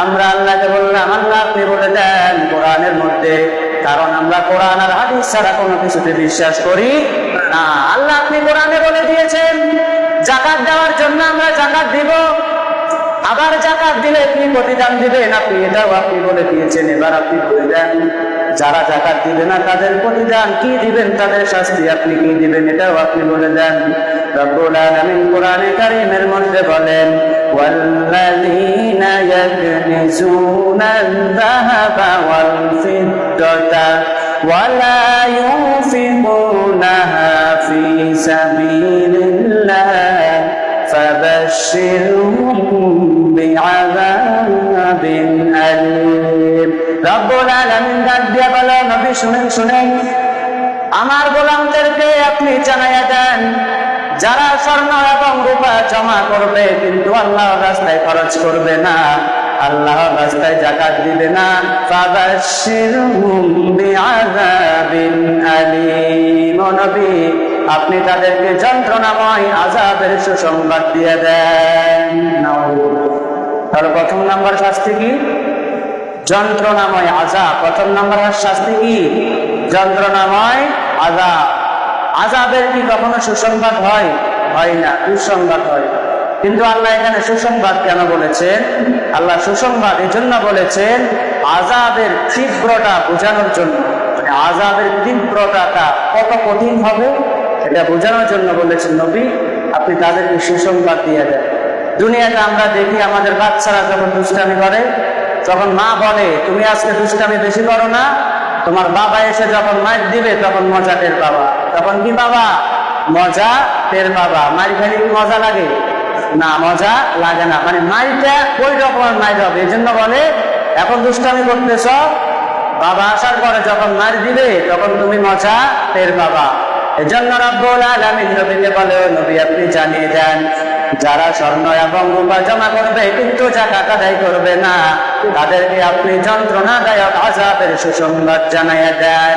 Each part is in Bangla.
আমরা আল্লাহকে বললাম, আল্লাহ আপনি বলে দেন কোরআনের মধ্যে, কারণ আমরা কোরআন আর হাদিস ছাড়া কোনো কিছুতে বিশ্বাস করি না। আল্লাহ আপনি কোরআনে বলে দিয়েছেন যাকাত দেওয়ার জন্য আমরা যাকাত দিব, আবার যাকাত দিলে কি প্রতিদান দিবেন আপনি এটাও আপনি বলে দিয়েছেন। এবার আপনি বলে দেন যারা যাকাত দিবে না তাদের প্রতিদান কি দিবেন, তাদের শাস্তি আপনি কি দিবেন এটাও আপনি বলে দেন। রব্বুল আলামিন কোরআনে কারীমের মধ্যে বলেন, ওয়াল্লাযীনা ইয়াকনিজুনা আয-যাহাবা ওয়াল ফিদ্দাতা ওয়ালা ইউনফিকুনাহা ফী সাবিলিল্লাহ ফাবাশশিরহুম বিআযাবিন আলীম। রব্বুল আলামিন ডাক দিয়ে বলে, নবী শুনেন, আমার গোলামদেরকে আপনি জানাইয়া দেন যারা স্বর্ণ এবং রূপা জমা করবে কিন্তু আল্লাহর রাস্তায় খরচ করবে না, আল্লাহর রাস্তায় যাকাত দিবে না, ফাবাশশিরহুম বিআযাবিন আলীম। ও নবী আপনি তাদেরকে যন্ত্রণাময় আযাবের সুসংবাদ দিয়ে দেন। তাহলে প্রথম নাম্বার শাস্তি কি? যন্ত্রণাময় আযাব। প্রথম নাম্বার শাস্তি কি? যন্ত্রণাময় আযাব। আযাবের কি কখনো সুসংবাদ হয়? হয় না, দুঃসংবাদ হয়। কিন্তু আল্লাহ এখানে সুসংবাদ কেন বলেছেন? আল্লাহ সুসংবাদ এই জন্য বলেছেন আযাবের তীব্রতা বোঝানোর জন্য। আযাবের তীব্রতাটা কত কঠিন হবে এটা বোঝানোর জন্য বলেছেন নবী আপনি তাদেরকে সুসংবাদ দিয়ে দেন। দুনিয়াতে আমরা দেখি আমাদের বাচ্চারা যখন দুষ্টামি করে তখন মা বলে তুমি আজকে দুষ্টামি বেশি করো না, তোমার বাবা এসে যখন মার দিবে তখন মজা টের পাবা। তখন কি বাবা? মজা টের পাবা। মার খেলে কি মজা লাগে? না, মজা লাগে না। মানে মাইটা ওই রকমের মাইর হবে। এই জন্য বলে এখন দুষ্টামি করতেছ, বাবা আসার পরে যখন মার দিবে তখন তুমি মজা টের পাবা। এজন্য রব্বুল আলামিন নবীকে বলে, ও নবী আপনি জানিয়ে দেন যারা স্বর্ণ এবং রূপা জমা করবে কিন্তু যাকাত আদায় করবে না তাদেরকে আপনি যন্ত্রণাদায়ক আযাবের সুসংবাদ জানাইয়া দেন।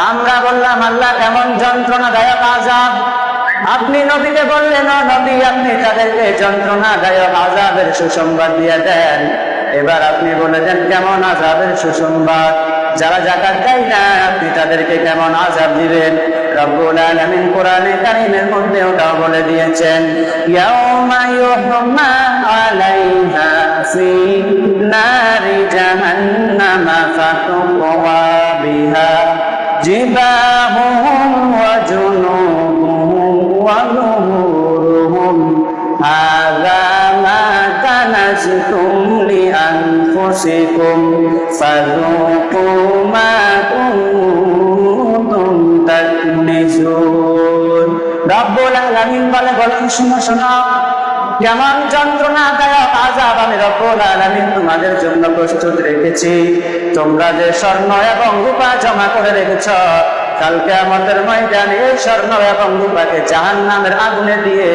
আমরা বললাম আল্লাহ কেমন যন্ত্রণাদায়ক আযাব? আপনি নবীকে বললেন, ও নবী আপনি তাদেরকে যন্ত্রণাদায়ক আযাবের সুসংবাদ দিয়ে দেন। এবার আপনি বলে দেন কেমন আযাবের সুসংবাদ? যারা যাকাত দেয় না আপনি তাদেরকে কেমন আযাব দিবেন? রব্বুল আলামিন কোরআনে কারীমের মধ্যে ওটাও বলে দিয়েছেন, ইয়াউমা ইউহমা আলাইহা ফি নারি জাহান্নামা ফাতুকওয়া বিহা জিবাহুম ওয়া জুনুবুহুম ওয়া যুহুরুহুম হাযা মা কানাজতুম লিআনফুসিকুম ফাযুকু মা কুনতুম তাকনিজুন। রব্বুল আলামিন বলেন শোনো কেমন যন্ত্রণাদায়ক আযাব আমি রব্বুল আলামিন তোমাদের জন্য প্রস্তুত রেখেছি। তোমরা যে স্বর্ণ এবং রূপা জমা করে রেখেছ কালকে আমাদের ময়দানে এই স্বর্ণ এবং রূপাকে জাহান্নামের আগুনে দিয়ে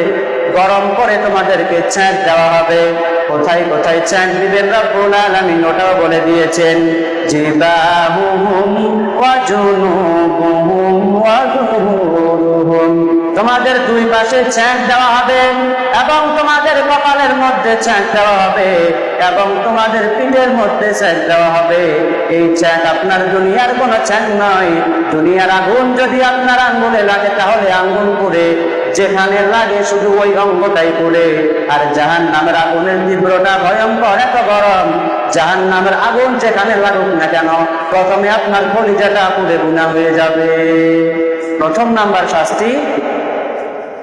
গরম করে তোমাদেরকে ছ্যাঁক দেওয়া হবে। কোথায় কোথায় ছ্যাঁক দিবেন রব্বুল আলামিন ওটাও বলে দিয়েছেন, জিবাহুহুম ওয়া জুনুবুহুম ওয়া যুহুরুহুম। তোমাদের দুই পাশে ছ্যাঁক দেওয়া হবে এবং তোমাদের কপালের মধ্যে ছ্যাঁক দেওয়া হবে এবং তোমাদের পিঠের মধ্যে ছ্যাঁক দেওয়া হবে। এই ছ্যাঁক আপনার দুনিয়ার কোনো ছ্যাঁক নয়। দুনিয়ার আগুন যদি আপনার আঙ্গুলে লাগে তাহলে আঙ্গুল পুড়ে, যেখানে লাগে শুধু ওই অঙ্গটাই পুড়ে। আর জাহান্নামের আগুনের তীব্রতা ভয়ঙ্কর, এত গরম। জাহান্নামের আগুন যেখানে লাগুক না কেন প্রথমে আপনার কলিজাটা পুড়ে গুনাহ হয়ে যাবে। প্রথম নাম্বার শাস্তি,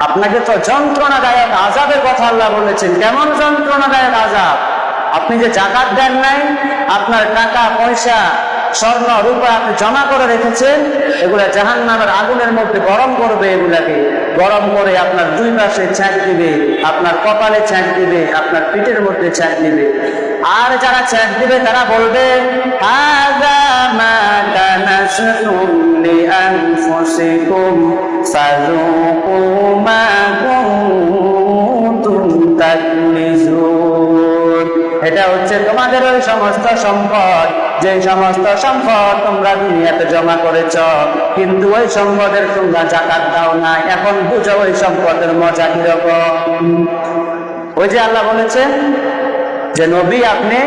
আপনাকে তো যন্ত্রণাদায়ক আযাবের কথা আল্লাহ বলেছেন। কেমন যন্ত্রণাদায়ক আযাব? আপনি যে যাকাত দেন নাই, আপনার টাকা পয়সা স্বর্ণ রূপা আপনি জমা করে রেখেছেন, এগুলা জাহান্নামের আগুনের মধ্যে গরম করবে। এগুলাকে গরম করে আপনার দুই পাশে ছ্যাঁক দিবে, আপনার কপালে ছ্যাঁক দিবে, আপনার পিঠের মধ্যে ছ্যাঁক দিবে। আর যারা ছ্যাঁক দিবে তারা বলবে, হাযা মা কানাজতুম লিআনফুসিকুম ফাযুকু মা কুনতুম তাকনিজুন। এটা হচ্ছে তোমাদের ওই সমস্ত সম্পদ, যে সমস্ত সম্পদ তোমরা দুনিয়াতে জমা করেছ কিন্তু ওই সম্পদের তোমরা যাকাত দাও না। এখন বুঝো ওই সম্পদের মজা কিরকম। ওই যে আল্লাহ বলেছেন যে নবী আপনি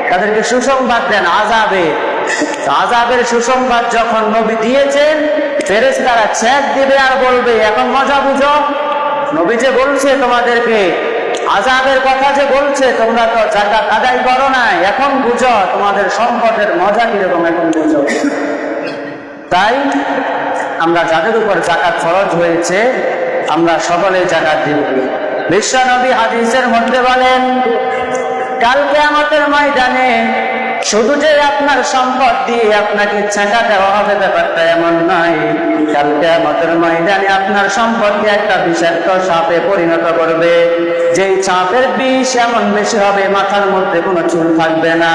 তাদেরকে সুসংবাদ দেন আযাবের। আযাবের সুসংবাদ যখন নবী দিয়েছেন, ফেরেশতারা ছেদ দিবে আর বলবে, এখন মজা বুঝো। নবী যে বলছে তোমাদেরকে আযাবের কথা, যে বলছে তোমরা তো যাকাত আদায় করো না, এখন বুঝো তোমাদের সম্পদের মজা কিরকম, এখন বুঝো। তাই আমরা যাদের উপর যাকাত ফরজ হয়েছে, আমরা সকলে যাকাত দিব। বিশ্ব নবী হাদিসের মধ্যে বলেন, কাল কিয়ামতের ময়দানে শুধু যে আপনার সম্পদ দিয়ে আপনাকে ছাঁটা দেওয়া হবে ব্যাপারটা এমন নয়। কাল কিয়ামতের ময়দানে আপনার সম্পদকে একটা বিষাক্ত সাপে পরিণত করবে, যেই সাপের বিষ এমন বেশি হবে মাথার মধ্যে কোনো চুল থাকবে না।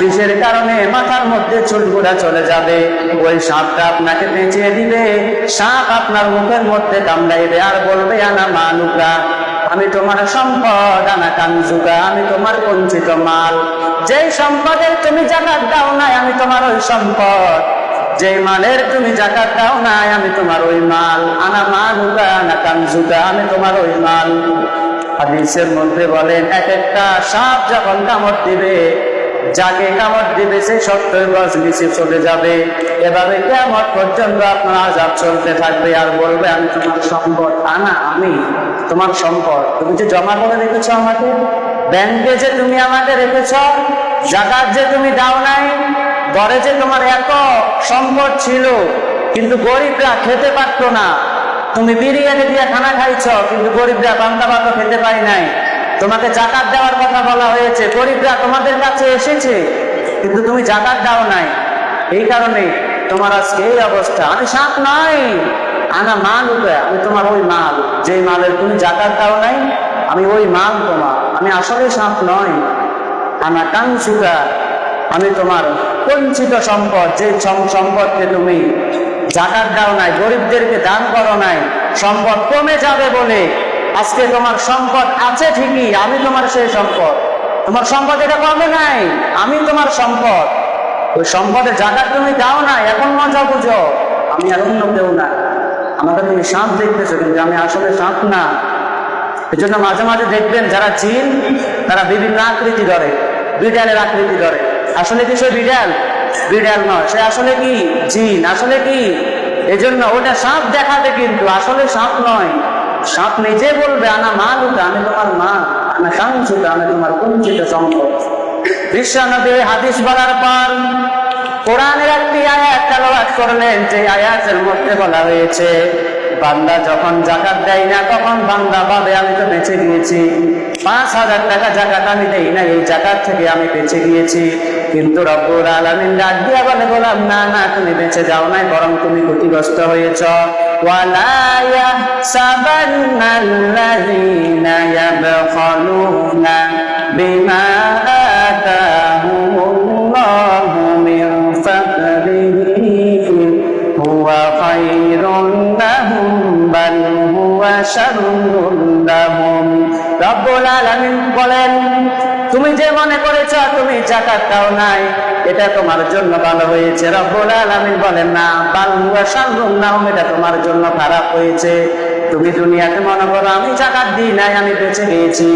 বিষের কারণে মাথার মধ্যে চুলগুলা চলে যাবে। ওই সাপটা আপনাকে পেঁচিয়ে দিবে। সাপ আপনার মুখের মধ্যে কামড়াইবে আর বলবে, আনা মালুকা, আমি তোমার সম্পদ, আনা কানজুকা, আমি তোমার বঞ্চিত মাল। যেই সম্পদের তুমি যাকাত দাও নাই, আমি তোমার ওই সম্পদ। যেই মালের তুমি যাকাত দাও নাই, আমি তোমার ওই মাল। আনা মালুকা, আনা কানজুকা, আমি তোমার ওই মাল। হাদিসের মধ্যে বলেন, এক একটা সাপ যখন কামড় দিবে, যাকে কামড় দিবে সে 70 গজ নিচে চলে যাবে। এভাবে কিয়ামত পর্যন্ত আপনার আযাব চলতে থাকবে আর বলবে, আমি তোমার সম্পদ, আনা, আমি তোমার সম্পদ। তুমি যে জমা করে রেখেছো আমাকে, ব্যাংকে যে তুমি আমাকে রেখেছ, যাকাত যে তুমি দাও নাই, ঘরে যে তোমার এত সম্পদ ছিল কিন্তু গরিবরা খেতে পারতো না, তুমি বিরিয়ানি দিয়ে খানা খাইছো কিন্তু গরিবরা পান্তা ভাতও খেতে পারি নাই। তোমাকে যাকাত দেওয়ার কথা বলা হয়েছে, গরিবরা তোমাদের কাছে এসেছে কিন্তু তুমি যাকাত দাও নাই। এই কারণে তোমার আজকে এই অবস্থা। আমি সাপ নয়, আনা মাল, আমি তোমার ওই মাল, যে মালের তুমি যাকাত দাও নাই, আমি ওই মাল তোমার। আমি আসলে সাপ নয়, আনা কানসুকা, আমি তোমার বঞ্চিত সম্পদ, যে সম্পদকে তুমি যাকাত দাও নাই, গরিবদেরকে দান করো নাই। সম্পদ কমে যাবে বলে আজকে তোমার সম্পদ আছে ঠিকই, আমি তোমার সেই সম্পদ। তোমার সম্পদ এটা কমে নাই, আমি তোমার সম্পদ। ওই সম্পদের যাকাত তুমি দাও না, এখন মজা বুঝো। আমি আর অন্য কেউ না। আমাকে তুমি সাপ দেখতেছো কিন্তু আমি আসলে সাপ না। এই জন্য মাঝে মাঝে দেখবেন যারা জিন, তারা বিভিন্ন আকৃতি ধরে, বিড়ালের আকৃতি ধরে। আসলে কি সে বিড়াল? বিড়াল নয়, সে আসলে কি জিন। আসলে কি? এজন্য ওটা সাপ দেখাবে কিন্তু আসলে সাপ নয়। সাপ নিজে বলবে, আনা মা লুকা, আমি তোমার মা, আনা কাঞ্চুকা, আমি তোমার বঞ্চিত সম্পদ। বিশ্ব নবী হাদিস বলার পর কোরআনের একটি আয়াত তেলাওয়াত করলেন, যে আয়াতের মধ্যে বলা হয়েছে, বান্দা যখন যাকাত দেয় না তখন বান্দা ভাবে, আমি তো বেঁচে গিয়েছি, 5000 টাকা যাকাত আমি দেই না, এই যাকাত থেকে আমি বেঁচে গিয়েছি। কিন্তু রব্বুল আলামিন ডাক দিয়া বলে, বললাম না না, তুমি বেঁচে যাও নাই, বরং তুমি ক্ষতিগ্রস্ত হয়েছ। ওয়ালা ইয়াহসাবান্নাল্লাযীনা ইয়াবখালুনা বিমা আতাহুমুল্লাহু মিন ফাদলিহি হুয়া খায়রুন লাহুম বাল হুয়া শাররুন লাহুম। রব্বুল আলামিন বলেন, তুমি যে মনে করেছ তুমি যাকাত দাও নাই, এটা তোমার জন্য ভালো হয়েছে। রব্বুল আলামিন বলেন, না, বাল হুয়া শাররুন লাহুম, এটা তোমার জন্য খারাপ হয়েছে। তুমি দুনিয়াতে মনে করো আমি যাকাত দিই নাই, আমি বেঁচে গিয়েছি,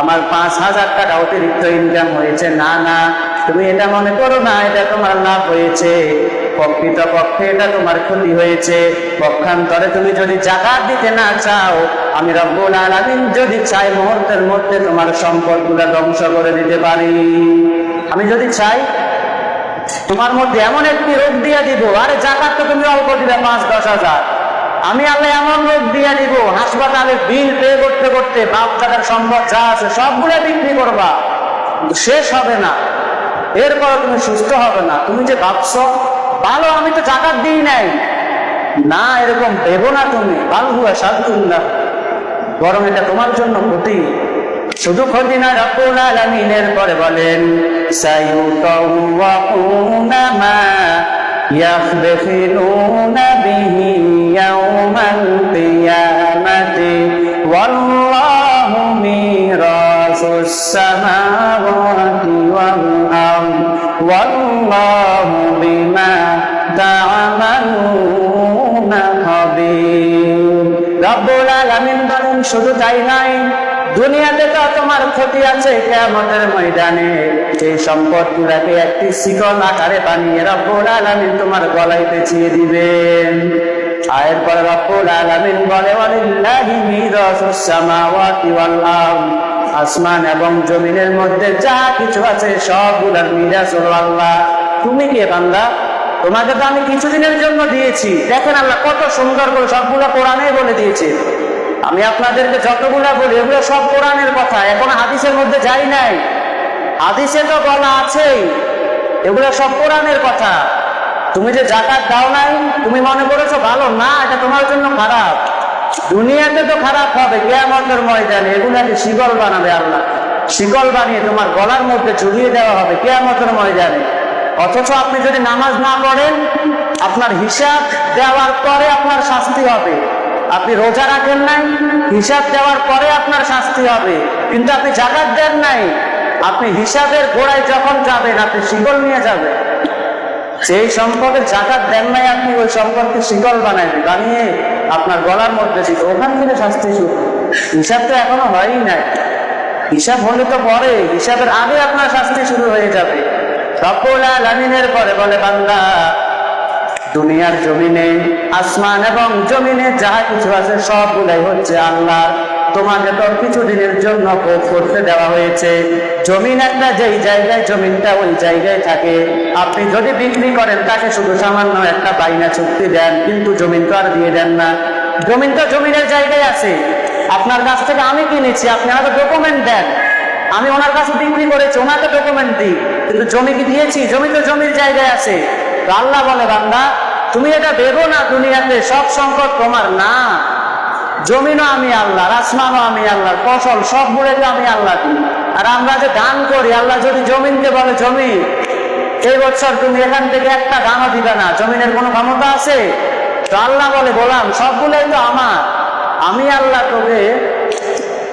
আমার 5000 টাকা অতিরিক্ত ইনকাম হয়েছে। না না, তুমি এটা মনে করো না, এটা তোমার লাভ হয়েছে। প্রকৃতপক্ষে এটা তোমার ক্ষতি হয়েছে। পক্ষান্তরে তুমি যদি যাকাত দিতে না চাও, আমি রব্বুল আলামিন যদি চাই মুহূর্তের মধ্যে তোমার সম্পদগুলো ধ্বংস করে দিতে পারি। আমি যদি চাই তোমার মধ্যে এমন একটি রোগ দিয়ে দিব, আরে যাকাত তো তুমি অল্প দিবে 5-10 হাজার, আমি আল্লাহ এমন রোগ দিয়ে দিব, হাসপাতালে বিল পে করতে করতে বাপ দাদার সম্পদ যা আছে সবগুলো বিক্রি করবা, শেষ হবে না, এরপর তুমি সুস্থ হবে না। তুমি যে ভাবছো ভালো, আমি তো যাকাত দিই নাই, না, এরকম ভেবো না তুমি। বাল হুয়া শাররুন লাহুম, বরং এটা তোমার জন্য ক্ষতি। শুধু ক্ষতি না, রব্বুল আলামিন এরপরে বলেন, সায়ুতাওয়াকুনা মা ইয়াখবিলুনা বিহি ইয়াওমাল কিয়ামাতি ওয়াল্লাহু মিরাসুস সামাওয়াতি ওয়াল আরদ ওয়াল্লাহু বিমা তা'মালুনা খাবীর। রব্বুল আলামিন বলেন, শুধু তাই নয়, দুনিয়াতে তো তোমার ক্ষতি আছে, কিয়ামতের ময়দানে এই সম্পদগুলোকে একটি শিকল আকারে বানিয়ে রব্বুল আলামিন তোমার গলায় পেঁচিয়ে দিবেন। আয়ের পরে রব্বুল আলামিন বলে ওয়ালিল্লাহি মিরাসুস সামাওয়াতি ওয়াল আরদ, আসমান এবং জমিনের মধ্যে যা কিছু আছে সবগুলোর মিরাস হলো আল্লাহ। তুমি কে বান্দা? তোমাকে তো আমি কিছুদিনের জন্য দিয়েছি। দেখেন আল্লাহ কত সুন্দর করে সবগুলো কোরআনে বলে দিয়েছে। আমি আপনাদেরকে যতগুলা বলি এগুলো সব কোরআনের কথা, এখন হাদিসের মধ্যে যাই নাই। হাদিসে তো বলা আছেই, এগুলো সব কোরআনের কথা। তুমি যে যাকাত দাও নাই, তুমি মনে করেছো ভালো না, এটা তোমার জন্য খারাপ। দুনিয়াতে তো খারাপ হবে, কিয়ামতের ময়দানে এগুলাকে শিকল বানাবে আল্লাহ। শিকল বানিয়ে তোমার গলার মধ্যে ঝুলিয়ে দেওয়া হবে কিয়ামতের ময়দানে। অথচ আপনি যদি নামাজ না পড়েন, আপনার হিসাব দেওয়ার পরে আপনার শাস্তি হবে। আপনি রোজা রাখেন নাই, হিসাব দেওয়ার পরে আপনার শাস্তি হবে। কিন্তু আপনি যাকাত দেন নাই, আপনি হিসাবের গোড়ায় যখন যাবেন আপনি শিকল নিয়ে যাবেন। সেই সম্পদের যাকাত দেন নাই, আপনি ওই সম্পদকে শিকল বানিয়ে আপনার গলার মধ্যে দিতে, ওখান থেকে শাস্তি শুরু। হিসাব তো এখনো হয়ই নাই, হিসাব হলে তো পরে, হিসাবের আগে আপনার শাস্তি শুরু হয়ে যাবে। রব্বুল আলামিনের পরে বলে বান্দা, দুনিয়ার জমিনে আসমান এবং জমিনে যা কিছু আছে সবগুলাই হচ্ছে আল্লাহ। তোমাকে তো কিছুদিনের জন্য ভোগ করতে দেওয়া হয়েছে। জমিন একটা যেই জায়গায়, জমিনটা ওই জায়গায় থাকে। আপনি যদি বিক্রি করেন তাকে শুধু সামান্য একটা বাইনা চুক্তি দেন, কিন্তু জমিন তো আর দিয়ে দেন না। জমিন তো জমিনের জায়গায় আছে। আপনার কাছ থেকে আমি কিনেছি, আপনি আমাকে ডকুমেন্ট দেন। আমি ওনার কাছে বিক্রি করেছি, ওনাকে ডকুমেন্ট দিই, কিন্তু জমি কি দিয়েছি? জমি তো জমির জায়গায় আছে। তো আল্লাহ বলে বান্দা, তুমি এটা ভেবো না দুনিয়াতে সব সম্পদ তোমার না। জমিনও আমি আল্লাহ, আসমানও আমি আল্লাহ, ফসল সবগুলো আমি আল্লাহ দিই। আর আমরা যে দান করি, আল্লাহ যদি জমিনকে বলে জমি এই বছর তুমি এখান থেকে একটা দানও দিবে না, জমিনের কোনো ক্ষমতা আছে? তো আল্লাহ বলে গোলাম সবগুলোই তো আমার। আমি আল্লাহ তোকে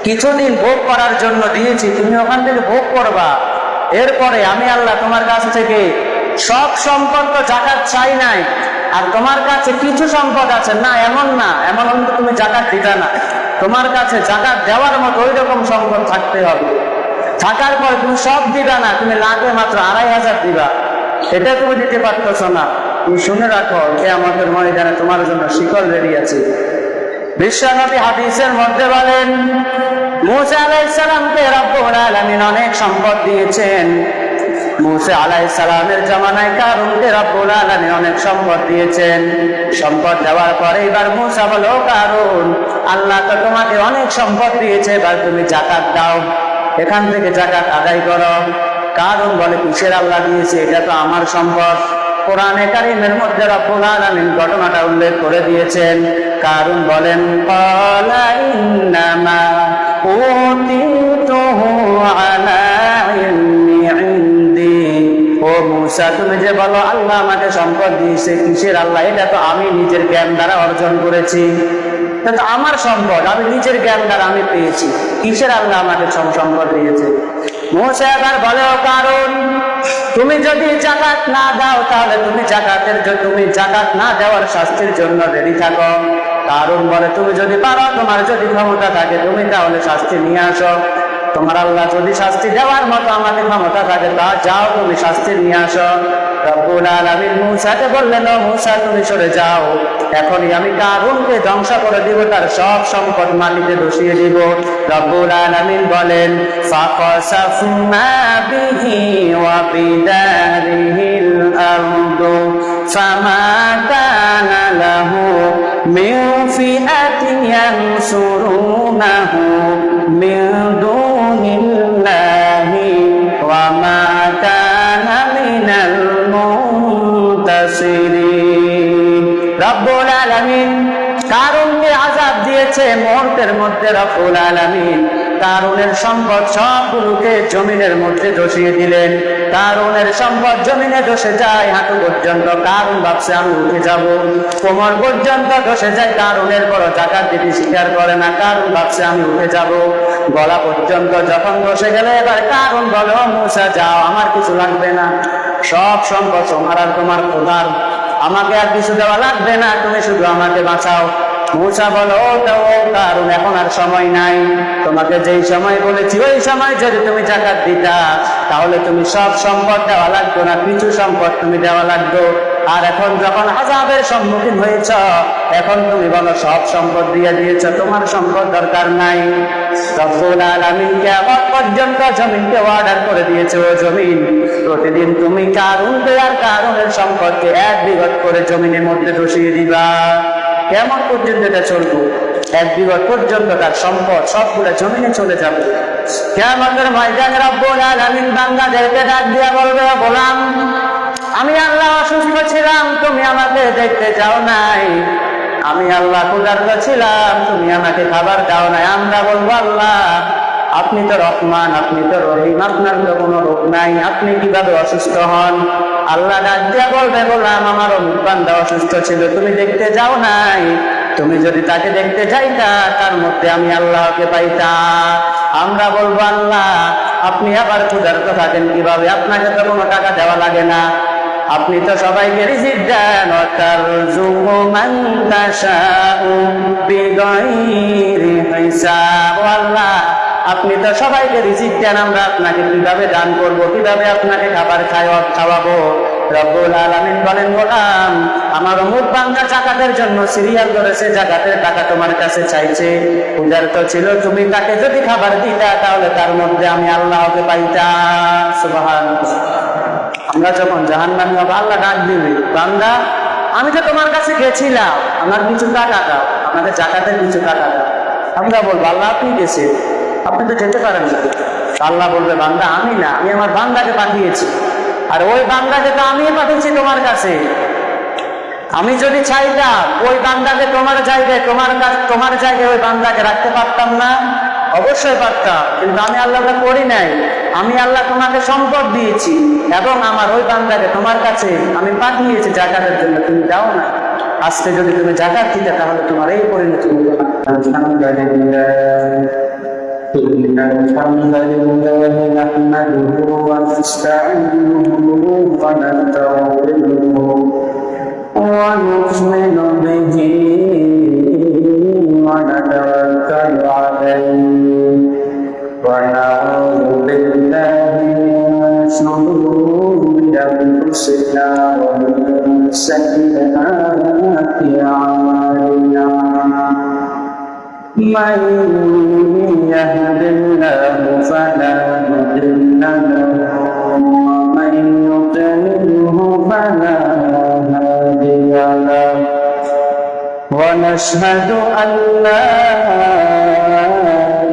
কিছুদিন ভোগ করার জন্য দিয়েছি, তুমি ওখান থেকে ভোগ করবা। এরপরে আমি আল্লাহ তোমার কাছ থেকে সব সম্পদ তো যাকাত চাই নাই, আর তোমার কাছে কিছু সম্পদ আছে না, এমন না, এমন হলে তুমি যাকাত দিবে না। তোমার কাছে যাকাত দেওয়ার মতো ওই রকম সম্পদ থাকতে হবে। থাকার পর তুমি সব দিবা না, তুমি লাগবে মাত্র 2500 দিবা। এটা তুমি দিতে পারতেছো না, তুমি শুনে রাখো কিয়ামতের ময়দানে তোমার জন্য শিকল রেডি আছে। বিশ্বনবী হাদিসের মধ্যে বলেন, মুসা আলাইহিস সালামকে রব্বুল আলামিন অনেক সম্পদ দিয়েছেন। মুসা আলাইহিস সালামের জামানায় কারুনকে রব্বুল আলামিন অনেক সম্পদ দিয়েছেন। সম্পদ দেওয়ার পরে এবার মুসা বলো, কারুন আল্লাহ তো তোমাকে অনেক সম্পদ দিয়েছে, এবার তুমি যাকাত দাও, এখান থেকে যাকাত আদায় করো। কারুন বলে, কিসের আল্লাহ দিয়েছে? এটা তো আমার সম্পদ। কোরআনে কারীমের মধ্যে রব্বুল আলামিন ঘটনাটা উল্লেখ করে দিয়েছেন। কারুন বলেন, ক্বালা ইন্নামা উতিতুহু আলা ইলমি ইনদি। ও মুসা, তুমি যে বলো আল্লাহ আমাকে সম্পদ দিয়েছে, কিসের আল্লাহ? এটা তো আমি নিজের জ্ঞান দ্বারা অর্জন করেছি, এটা তো আমার সম্পদ, আমি নিজের জ্ঞান দ্বারা আমি পেয়েছি। কিসের আল্লাহ আমাকে সম্পদ দিয়েছে? মুসা এবার বলে, ও কারুন, তুমি যদি যাকাত না দাও তাহলে তুমি যাকাত না দেওয়ার শাস্তির জন্য রেডি থাকো। কারুন বলে, তুমি যদি পারো, তোমার যদি ক্ষমতা থাকে, তুমি তাহলে শাস্তি নিয়ে আসো। তোমার আল্লাহ যদি শাস্তি দেওয়ার মতো আমাকে ক্ষমতা থাকে, তা যাও তুমি শাস্তি নিয়ে আসো। রব্বুল আলামিন মুসাকে বললেন, ও মুসা তুমি সরে যাও, এখনই আমি কারুনকে ধ্বংস করে দিব, তার সব সম্পদ মাটিতে ধসিয়ে দিব। রব্বুল আলামিন বলেন, ফাখাসাফনা বিহি ওয়া বিদারিহিল আরদু ফামা কানা লাহু মিন ফিআতিন ইয়ানসুরুনাহু মিন দুনিল্লাহি ওয়া মা কানা মিনাল মুনতাসিরিন। রব্বুল আলামিন কারুনকে আযাব দিয়েছে মুহূর্তের মধ্যে। রব্বুল আলামিন কারুনের সম্পদ সবগুলোকে জমিনের মধ্যে ধসিয়ে দিলেন। কারুনের সম্পদ জমিনে ধসে যায় হাঁটু পর্যন্ত। কারুন ভাবছে আমি উঠে যাব, কোমর পর্যন্ত ধসে যায়। কারুনের বড় যাকাত দিতে স্বীকার করে না। কারুন ভাবছে আমি উঠে যাব, গলা পর্যন্ত যখন ধসে গেলে এবার কারুন বলে, ও মুসা যাও, আমার কিছু লাগবে না, সব সম্পদ তোমার আর তোমার খোদার, আমাকে আর কিছু দেওয়া লাগবে না, তুমি শুধু আমাকে বাঁচাও। মূসা বলো ও কারণ এখন আর সময় নাই, তোমাকে যেই সময় বলেছি ওই সময় যদি তুমি যাকাত দিতা তাহলে তুমি সব সম্পদ দেওয়া লাগতো না, কিছু সম্পদ তুমি দেওয়া লাগতো। আর এখন যখন আযাবের সম্মুখীন হয়েছ এখন তুমি বলো সব সম্পদ দিয়ে দিয়েছ, তোমার সম্পদ দরকার নাই। রব্বুল আলামিন কিয়ামত পর্যন্ত জমিনকে অর্ডার করে দিয়েছে, ও জমিন প্রতিদিন তুমি কারুনকে আর কারুনের সম্পদকে 1 বিঘত করে জমিনের মধ্যে বসিয়ে দিবা। কেমন পর্যন্ত এটা চলবে? 1 বিঘত পর্যন্ত তার সম্পদ সবগুলো জমিনে চলে যাবে। কিয়ামতের ময়দানে রব্বুল আলামিন বান্দাদেরকে ডাক দিয়া বলবে, গোলাম আমি আল্লাহ অসুস্থ ছিলাম, তুমি আমাকে দেখতে যাও নাই। আমি আল্লাহ ক্ষুধার্ত ছিলাম, তুমি আমাকে খাবার দাও নাই। আমরা বলবো আল্লাহ আপনি তো রহমান, আপনি তো রহিম, আপনার তো কোনো রোগ নাই, আপনি কিভাবে অসুস্থ হন? আল্লাহ ডাক দিয়া বলবে, গোলাম আমার অমুক বান্দা অসুস্থ ছিল, তুমি দেখতে যাও নাই। তুমি যদি তাকে দেখতে যাইতা তার মধ্যে আমি আল্লাহকে পাইতা। আমরা বলবো আল্লাহ আপনি আবার ক্ষুধার্ত থাকেন কিভাবে? আপনাকে তো কোনো টাকা দেওয়া লাগে না, আপনি তো সবাইকে রিজিক দেন। তারযুকু মান তাশাউ বিগাইরি হিসাব। আল্লাহ আপনি তো সবাইকে রিজিক দেন, আমরা আপনাকে কিভাবে দান করব, কিভাবে আপনাকে খাবার খাওয়াবো? রব্বুল আলামিন বলেন, গোলাম আমার অমুক বান্দা যাকাতের জন্য সিরিয়াল ধরেছে, যাকাতের টাকা তোমার কাছে চাইছে, ক্ষুধার্ত ছিল, তুমি তাকে যদি খাবার দিতা তাহলে তার মধ্যে আমি আল্লাহকে পাইতাম। সুবহানাল্লাহ। আমরা যখন জাহান্নামী হব আল্লাহ ডাক দিবে, বান্দা আমি তো তোমার কাছে গেছিলাম, আমার কিছু টাকা দাও, আমাদের যাকাতের কিছু টাকা দাও। আমরা বলবো আল্লাহ আপনি গেছেন, আপনি তো যেতে পারেন না। আল্লাহ বলবে, বান্দা আমি না, আমি আমার বান্দাকে পাঠিয়েছি, আর ওই বান্দাকে তো আমি পাঠিয়েছি তোমার কাছে। আমি যদি চাইতাম ওই বান্দাকে তোমার জায়গায় ওই বান্দাকে রাখতে পারতাম না? অবশ্যই পারতাম, কিন্তু আমি আল্লাহটা করি নাই। আমি আল্লাহ তোমাকে সম্পদ দিয়েছি এবং আমার ওই বান্দাকে তোমার কাছে আমি পাঠিয়েছি যাকাতের জন্য, তুমি দাও না। আজকে যদি তুমি যাকাত দিতে তাহলে তোমার এই পরিণতি হতো না। ونؤمن به ونتوكل عليه ونعوذ بالله من شرور أنفسنا ومن سيئات أعمالنا من يهد الله فلا مضل له ومن يضلله فلا هادي له ونشهد أن لا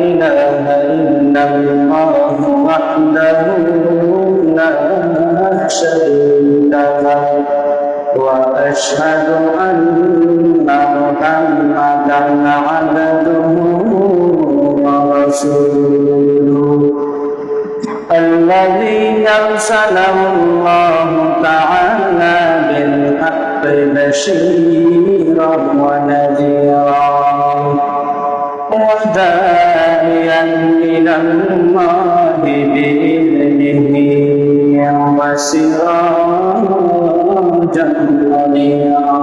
إله إلا الله وحده لا شريك له وأشهد أن محمدا عبده ورسوله الذي أرسله الله تعالى بالحق بشيرا ونذيرا وداعيا إلى الله بإذنه وسراجا منيرا.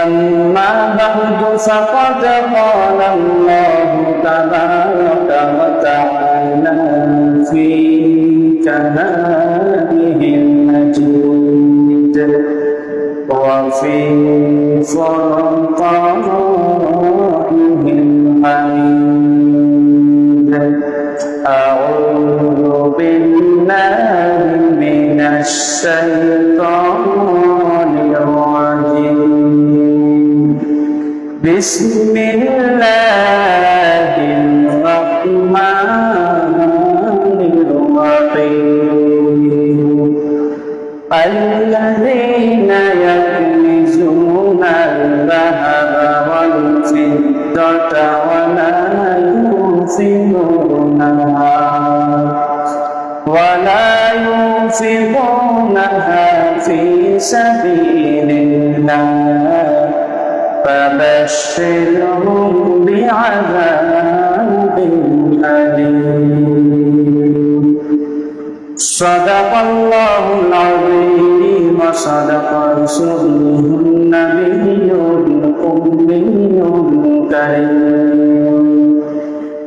أما بعد فقد قال الله تبارك وتعالى في كلامه المجيد وفي فرقانه الحميد. أعوذ بالله من الشيطان الرجيم. بسم الله الرحمن الرحيم. الذين يكنزون الذهب والفضة ولا ينفقونها في سبيل الله فبشرهم بعذاب أليم. صدق الله العظيم وصدق رسوله النبي كريم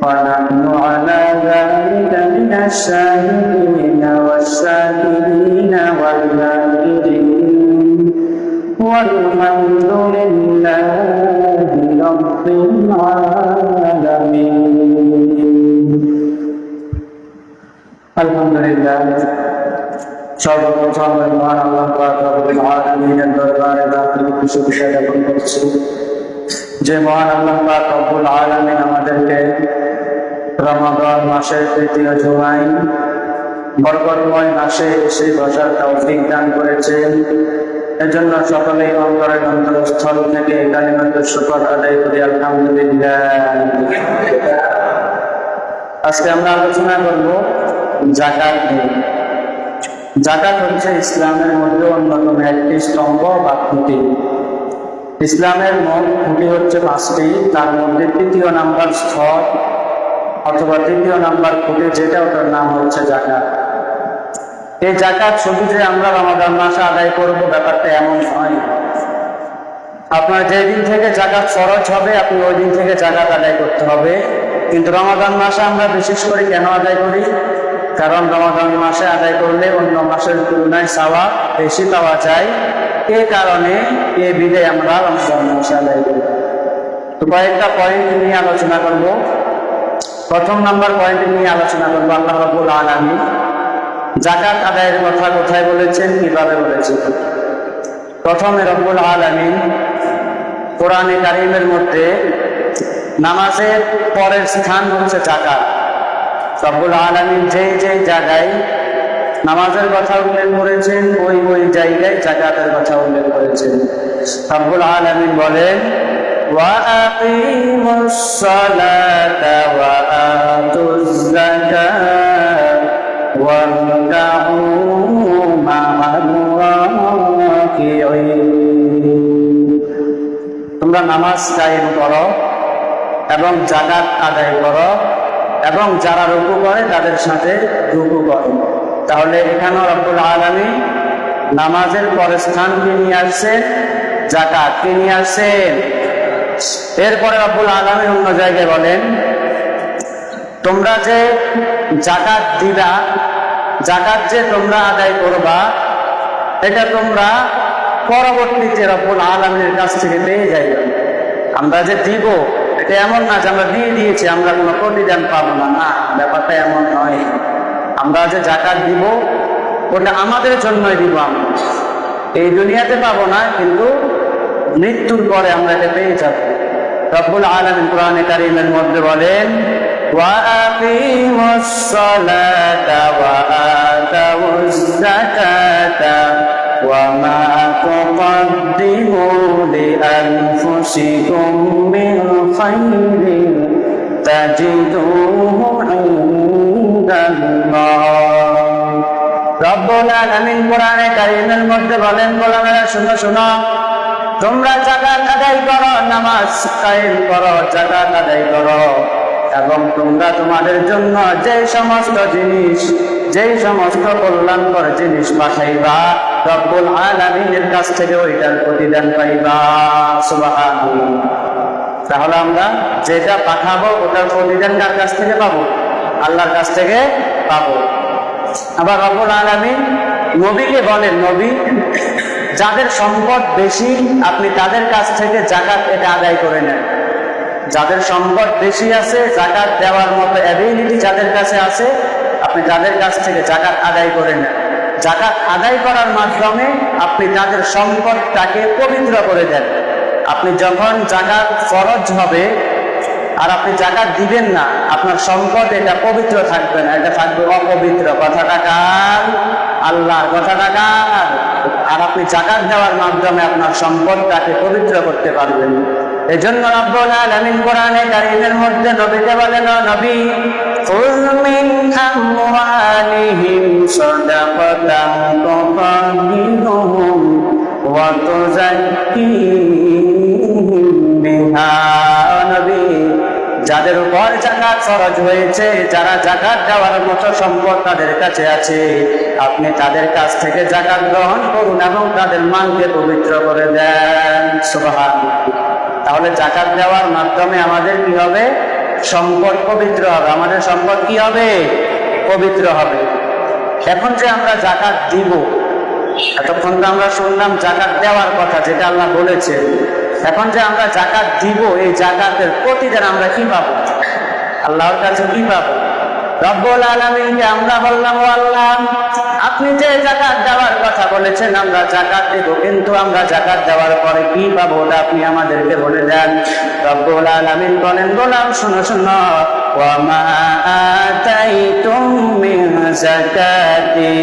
ونحن على ذلك من الشاهدين والشاكرين والذاكرين والحمد لله رب العالمين الحمد لله সর্বপ্রথম মহান আল্লাহ পাক রব্বুল আলামিনের দরবারে লাখো শুকরিয়া জ্ঞাপন করছি যে মহান আল্লাহ পাক রব্বুল আলামিন আমাদেরকে রমাদান মাসের তৃতীয় জুমায় বরকতময় মাসে এসে বসার তৌফিক দান করেছেন। এজন্য সকলেই অন্তরের অন্তরস্থল থেকে কালিমাতুশ শুকর আদায় করি আলহামদুলিল্লাহ। আজকে আমরা আলোচনা করব যাকাত নিয়ে। যাকাত হচ্ছে ইসলামের মধ্যে অন্যতম একটি স্তম্ভ বা খুঁটি। ইসলামের মোট খুঁটি হচ্ছে 5টি, তার মধ্যে তৃতীয় নাম্বার স্তর অথবা তৃতীয় নাম্বার খুঁটি যেটা, ওটার নাম হচ্ছে যাকাত। এই যাকাত শুধু যে আমরা রমাদান মাসে আদায় করব ব্যাপারটা এমন নয়। আপনার যেদিন থেকে যাকাত ফরজ হবে আপনি ওই দিন থেকে যাকাত আদায় করতে হবে। কিন্তু রমাদান মাসে আমরা বিশেষ করে কেন আদায় করি? কারণ রমাদান মাসে আদায় করলে অন্য মাসের তুলনায় সওয়াব বেশি পাওয়া যায়। এই কারণে এই বিধে আমরা রমজান মাসে আদায় করি। তো কয়েকটা পয়েন্ট নিয়ে আলোচনা করব। প্রথম নাম্বার পয়েন্ট নিয়ে আলোচনা করব আল্লাহ রাব্বুল আলামিন যাকাত আদায়ের কথা কোথায় বলেছেন, কিভাবে বলেছেন। প্রথমে রব্বুল আলামিন কোরআনে কারীমের মধ্যে নামাজের পরের স্থান হচ্ছে যাকাত। রব্বুল আলামিন যেই জায়গায় নামাজের কথা উল্লেখ করেছেন ওই জায়গায় যাকাতের কথা উল্লেখ করেছেন। রব্বুল আলামিন বলেন ওয়া আকিমুস সালাতা ওয়া আতুজ যাকাত ওয়ারকাউ মা'আর রাকিঈন। তোমরা নামাজ কায়েম করো এবং যাকাত আদায় করো এবং যারা রুকু করে তাদের সাথে রুকু করো। তাহলে এখানেও রব্বুল আলামিন নামাজের পরে স্থানকে নিয়ে আসছে, যাকাতকে নিয়ে আসছেন। এরপরে রব্বুল আলামিন অন্য জায়গায় বলেন তোমরা যে যাকাত দিবা, যাকাত যে তোমরা আদায় করবা, এটা তোমরা পরবর্তীতে রব্বুল আলামিনের কাছ থেকে পেয়ে যাইবে। আমরা যে দিব এটা এমন না যে আমরা দিয়ে দিয়েছি আমরা কোনো প্রতিদান পাবো না, না, ব্যাপারটা এমন নয়। আমরা যে যাকাত দিব ওটা আমাদের জন্যই দিব, আমরা এই দুনিয়াতে পাবো না, কিন্তু মৃত্যুর পরে আমরা এটা পেয়ে যাব। রব্বুল আলামিন কোরআনে কারীমের মধ্যে বলেন ওয়া আকিমুস সালাতা ওয়া আতুজ যাকাতা ওয়া মা তুকদ্দিমু লিআনফুসিকুম মিন খাইরিন তাজিদুহু ইনদাল্লাহ। রব্বুল আলামিন কোরআনে কারীমের মধ্যে বলেন গোলামেরা শুনো, তোমরা যাকাত আদায় করো, নামাজ কায়েম করো, যাকাত আদায় করো এবং তোমরা তোমাদের জন্য যে সমস্ত জিনিস, যে সমস্ত কল্যাণকর জিনিস পাঠাইবা রব্বুল আলামিনের কাছ থেকে ওইটার প্রতিদান পাইবা। সুবহানাল্লাহ। তাহলে আমরা যেটা পাঠাবো ওটার প্রতিদান কার কাছ থেকে পাবো? আল্লাহর কাছ থেকে পাবো। আবার রব্বুল আলামিন নবীকে বলেন, নবী যাদের সম্পদ বেশি আপনি তাদের কাছ থেকে যাকাত এটা আদায় করে নেন। যাদের সম্পদ বেশি আছে, যাকাত দেওয়ার মতো অ্যাবিলিটি যাদের কাছে আছে, আপনি তাদের কাছ থেকে যাকাত আদায় করে নেন। যাকাত আদায় করার মাধ্যমে আপনি তাদের সম্পদটাকে পবিত্র করে দেন। আপনি যখন যাকাত ফরজ হবে আর আপনি যাকাত দিবেন না, আপনার সম্পদ এটা পবিত্র থাকবে না, এটা থাকবে অপবিত্র। কথাটা কার? আল্লাহর। কথাটা কার? আর আপনি যাকাত দেওয়ার মাধ্যমে আপনার সম্পদটাকে পবিত্র করতে পারবেন। এজন্য রব্বুল আলামিন কোরআনে কারীমের মধ্যে নবীকে বলেন, নবী খুয মিন আমওয়ালিহিম সাদাকাতান তুতাহহিরুহুম ওয়া তুযাক্কিহিম বিহা। নবী যাদের উপর যাকাত ফরজ হয়েছে, যারা যাকাত দেওয়ার মতো সম্পদ তাদের কাছে আছে, আপনি তাদের কাছ থেকে যাকাত গ্রহণ করুন এবং তাদের মানকে পবিত্র করে দেন। সুবহানাল্লাহ। তাহলে জাকাত দেওয়ার মাধ্যমে আমাদের কি হবে? সম্পদ পবিত্র হবে। আমাদের সম্পদ কি হবে? পবিত্র হবে। এখন যে আমরা জাকাত দিব, এতক্ষণ তো আমরা শুনলাম জাকাত দেওয়ার কথা, যেটা আল্লাহ বলেছে। এখন যে আমরা জাকাত দিব, এই জাকাতের প্রতিদান আমরা কি পাবো? আল্লাহর কাছে কি পাবো? রব্বুল আলামিনকে আমরা বললাম, ও আল্লাহ, আপনি যে জাকাত দেওয়ার কথা বলেছেন আমরা জাকাত দেব, কিন্তু আমরা জাকাত দেওয়ার পরে কি পাবো ওটা আপনি আমাদেরকে বলে দেন। রব্বুল আলামিন বলেন, গোলাম শোনো শোনো, ওয়া মা আতাইতুম মিন যাকাতি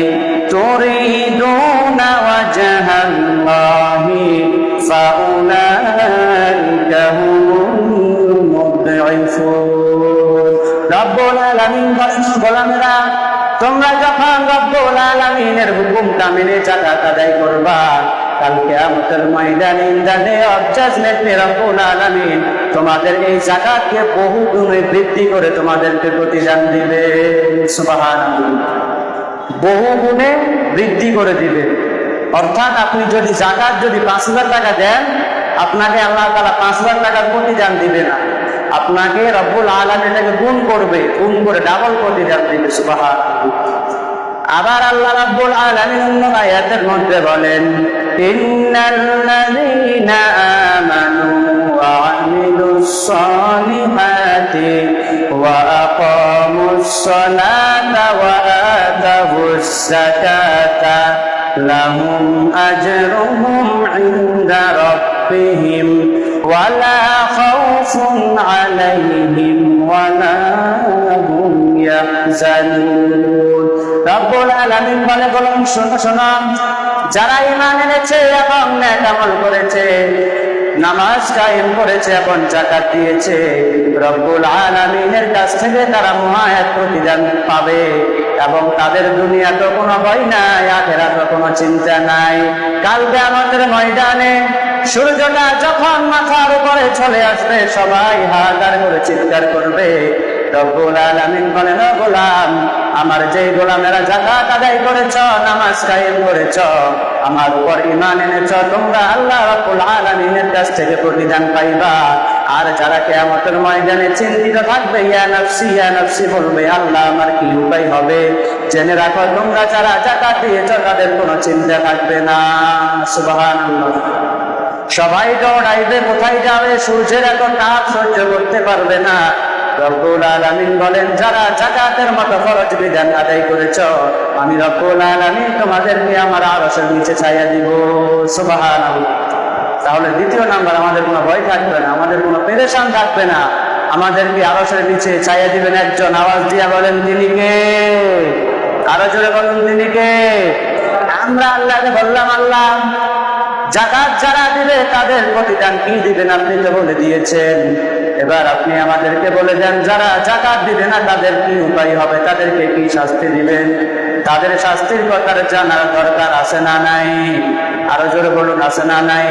তুরিদুনা ওয়াজহাল্লাহি ফাউলাইকা হুমুল মুদঈফুন। রব্বুল আলামিন বলেন, গোলামেরা, তোমরা যখন রব্বুল আলামিনের হুকুমটা মেনে জাকাত আদায় করবা, কাল কিয়ামতের ময়দানে in the day of judgement রব্বুল আলামিন তোমাদের এই জাকাতকে বহু গুণে বৃদ্ধি করে তোমাদেরকে প্রতিদান দিবে। সুবহানাল্লাহ, বহু গুণে বৃদ্ধি করে দিবে। অর্থাৎ আপনি যদি জাকাত যদি ৫,০০০ টাকা দেন, আপনাকে আল্লাহ তাআলা ৫,০০০ টাকার প্রতিদান দিবে না, আপনাকে রব্বুল আলামিন এটাকে গুণ করবে, গুণ করে ডাবল প্রতিদান দিবে। সুবহানাল্লাহ। আবার আল্লাহ রাব্বুল আলামিন অন্য আয়াতের মধ্যে বলেন, ইন্নাল্লাযীনা আমানু ওয়া আমিলুস সালিহাতি ওয়া আকামুস সালাতা ওয়া আতাবুস যাকাতা লাহুম আজরুহুম ইনদা রাব্বিহিম ওয়ালা খাউফুন আলাইহিম ওয়ালা হুম ইয়াহজানুন। রব্বুল আলামিন বলে, গোলাম শোনো শোনো, যারা ঈমান এনেছে এবং নেক আমল করেছে, নামাজ কায়েম করেছে এবং যাকাত দিয়েছে, রব্বুল আলামিনের কাছ থেকে তারা মহা প্রতিদান পাবে এবং তাদের দুনিয়াতে কোনো ভয় নাই, আখিরাতে কোনো চিন্তা নাই। কাল কিয়ামতের ময়দানে সূর্যটা যখন মাথার উপরে চলে আসবে, সবাই হাহাকার করে চিৎকার করবে। রব্বুল আলামিন বলেন, ও গোলাম, আমার যে গোলামেরা যাকাত আদায় করেছ, নামাজ কায়েম করেছ, আমার উপর ঈমান এনেছ, তোমরা আল্লাহ রাব্বুল আলামিনের কাছ থেকে প্রতিদান পাইবা। আর যারা কিয়ামতের ময়দানে চিন্তিত থাকবে, ইয়া নাফসি ইয়া নাফসি বলবে, আল্লাহ আমার কি উপায় হবে, জেনে রাখো তোমরা যারা যাকাত দিয়েছ তাদের কোনো চিন্তা থাকবে না। সুবহানাল্লাহ। সবাই দৌড়াইবে, কোথায় যাবে? সূর্যের এত তাপ সহ্য করতে পারবে না। রব্বুল আলামিন বলেন, যারা যাকাতের মতো ফরজ বিধান আদায় করেছ, আমি রব্বুল আলামিন তোমাদেরকে আমার আরশের নিচে ছায়া দিব। সুবহানাল্লাহ। তাহলে দ্বিতীয় নাম্বার, আমাদের কোনো ভয় থাকবে না, আমাদের কোনো পেরেশান থাকবে না, আমাদেরকে আরশের নিচে ছায়া দিবেন একজন। আওয়াজ দিয়া বলেন, তিনি কে? আরো জোরে বলুন, তিনি কে? আমরা আল্লাহকে বললাম, আল্লাহ যাকাত যারা দিবে তাদের প্রতিদান কি দিবেন আপনি তো বলে দিয়েছেন। এবার আপনি আমাদেরকে বলে দেন, যারা যাকাত দিবে না তাদের কি উপায় হবে, তাদেরকে কি শাস্তি দিবেন? তাদের শাস্তির কথা জানার দরকার আছে না নাই? আরো জোরে বলুন, আছে না নাই?